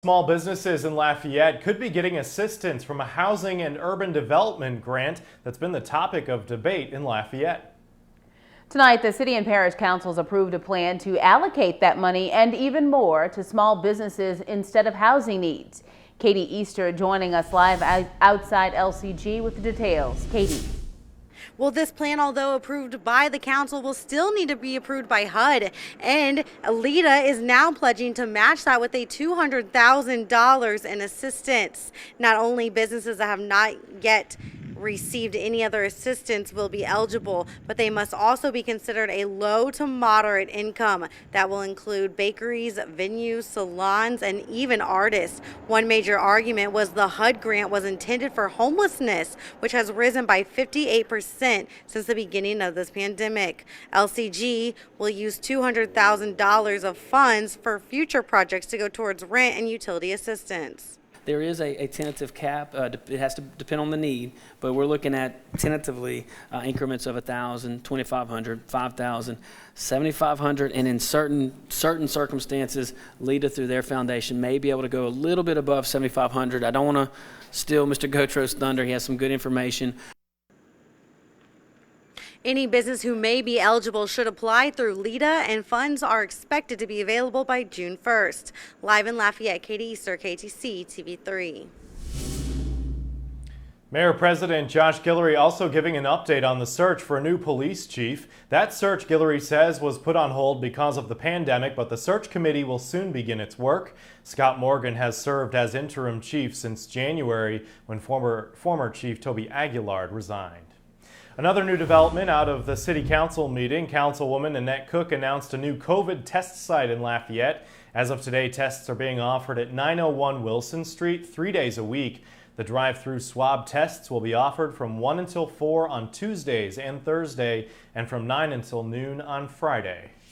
Small businesses in Lafayette could be getting assistance from a housing and urban development grant that's been the topic of debate in Lafayette. Tonight, the City and Parish Councils approved a plan to allocate that money and even more to small businesses instead of housing needs. Katie Easter joining us live outside LCG with the details. Katie. Well, this plan, although approved by the council, will still need to be approved by HUD. And LEDA is now pledging to match that with a $200,000 in assistance. Not only businesses that have not yet received any other assistance will be eligible, but they must also be considered a low to moderate income. That will include bakeries, venues, salons, and even artists. One major argument was the HUD grant was intended for homelessness, which has risen by 58% since the beginning of this pandemic. LCG will use $200,000 of funds for future projects to go towards rent and utility assistance. There is a tentative cap. It has to depend on the need, but we're looking at tentatively increments of 1,000, 2,500, 5,000, 7,500, and in certain circumstances, LEDA through their foundation may be able to go a little bit above 7,500. I don't want to steal Mr. Gotro's thunder. He has some good information. Any business who may be eligible should apply through LEDA, and funds are expected to be available by June 1st. Live in Lafayette, Katie Easter, KTC TV3. Mayor President Josh Guillory also giving an update on the search for a new police chief. That search, Guillory says, was put on hold because of the pandemic, but the search committee will soon begin its work. Scott Morgan has served as interim chief since January when former Chief Toby Aguillard resigned. Another new development out of the City Council meeting, Councilwoman Annette Cook announced a new COVID test site in Lafayette. As of today, tests are being offered at 901 Wilson Street 3 days a week. The drive-through swab tests will be offered from 1 until 4 on Tuesdays and Thursday, and from 9 until noon on Friday.